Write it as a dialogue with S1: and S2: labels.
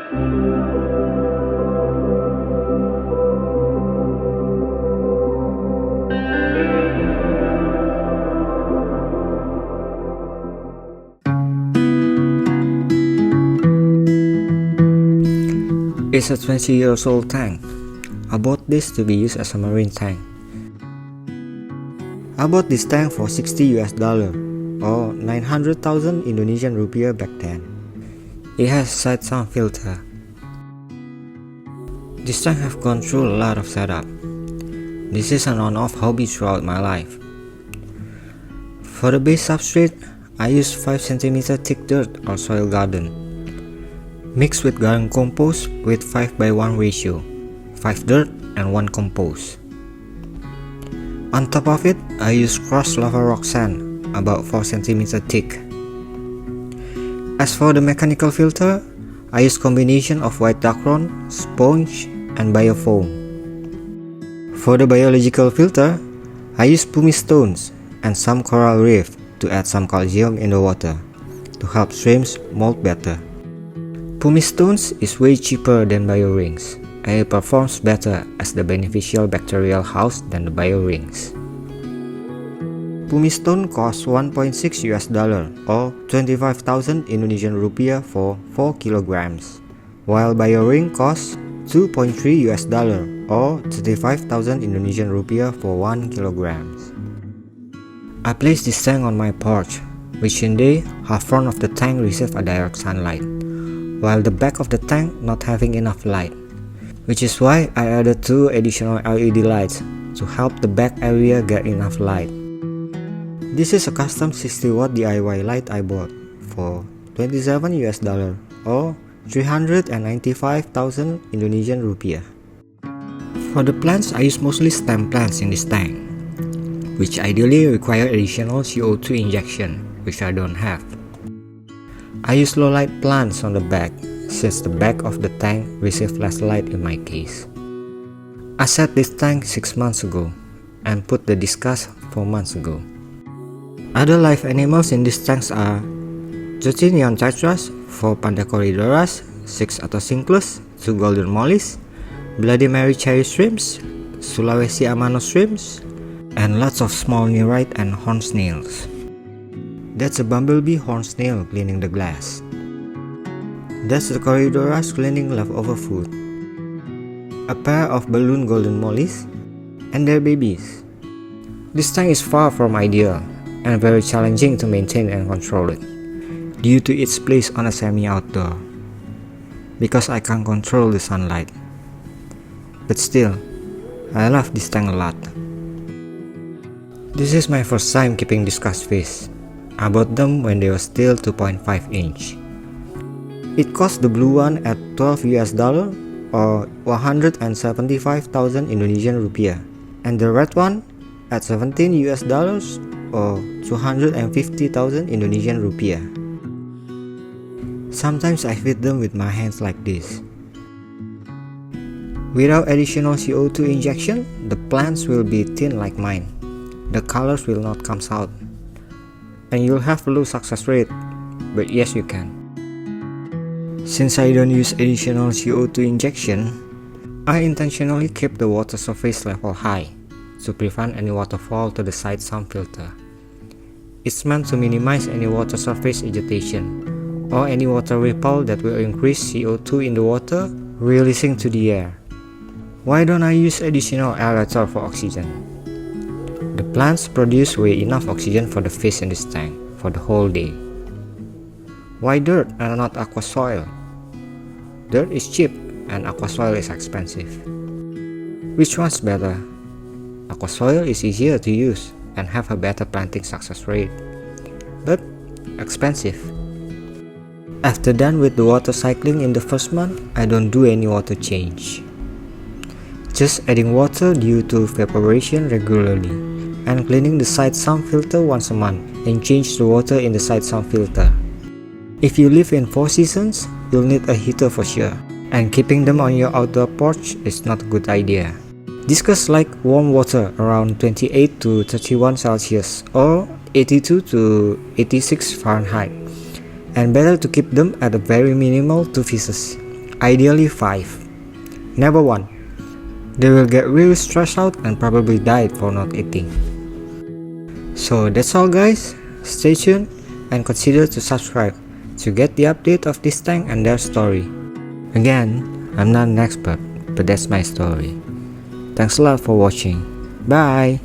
S1: It's a 20 years old tank. I bought this to be used as a marine tank. I bought this tank for $60 or 900,000 Indonesian rupiah back then. It has side sound filter. This tank have gone through a lot of setup. This is an on-off hobby throughout my life. For the base substrate, I used 5 cm thick dirt or soil garden, mixed with garden compost with 5:1 ratio, 5 dirt and 1 compost. On top of it, I used crushed lava rock sand, about 4 cm thick. As for the mechanical filter, I used combination of white dacron, sponge, and biofoam. For the biological filter, I used pumice stones and some coral reef to add some calcium in the water to help shrimps molt better. Pumice stones is way cheaper than biorings, and it performs better as the beneficial bacterial house than the biorings. Pumice stone costs $1.6 or 25,000 Indonesian rupiah for 4 kilograms, while bioring costs $2.3 or 35,000 Indonesian rupiah for 1 kilograms. I placed this tank on my porch, which in day, half front of the tank receive a direct sunlight, while the back of the tank not having enough light, which is why I added 2 additional LED lights to help the back area get enough light. This is a custom 60 watt DIY light I bought for $27 or 395,000 Indonesian rupiah. For the plants, I use mostly stem plants in this tank, which ideally require additional CO2 injection, which I don't have. I use low light plants on the back, since the back of the tank receives less light in my case. I set this tank 6 months ago, and put the Discus 4 months ago. Other live animals in these tanks are 13 neon tetras, 4 panda corridoras, 6 atosinclus, 2 golden mollies, Bloody Mary cherry shrimps, Sulawesi amano shrimps, and lots of small neorite and horn snails. That's a bumblebee horn snail cleaning the glass. That's the corridoras cleaning leftover food. A pair of balloon golden mollies, and their babies. This tank is far from ideal, and very challenging to maintain and control it, due to its place on a semi-outdoor, because I can't control the sunlight. But still, I love this tank a lot. This is my first time keeping Discus fish. I bought them when they were still 2.5 inch. It cost the blue one at $12 or 175,000 Indonesian rupiah, and the red one at $17 or 250,000 Indonesian rupiah. Sometimes I feed them with my hands like this. Without additional CO2 injection, the plants will be thin like mine. The colors will not come out, and you'll have low success rate, but yes you can. Since I don't use additional CO2 injection, I intentionally keep the water surface level high to prevent any waterfall to the side sound filter. It's meant to minimize any water surface agitation or any water ripple that will increase CO2 in the water releasing to the air. Why don't I use additional aerator for oxygen? The plants produce way enough oxygen for the fish in this tank for the whole day. Why dirt and not aqua soil? Dirt is cheap and aqua soil is expensive. Which one's better? Aqua soil is easier to use and have a better planting success rate, but expensive. After done with the water cycling in the first month, I don't do any water change. Just adding water due to evaporation regularly, and cleaning the side sound filter once a month, and change the water in the side sound filter. If you live in 4 seasons, you'll need a heater for sure, and keeping them on your outdoor porch is not a good idea. Discus like warm water around 28 to 31 Celsius or 82 to 86 Fahrenheit, and better to keep them at a very minimal 2 pieces, ideally 5. Never 1. They will get really stressed out and probably die for not eating. So that's all guys, stay tuned and consider to subscribe to get the update of this tank and their story. Again, I'm not an expert, but that's my story. Thanks a lot for watching. Bye!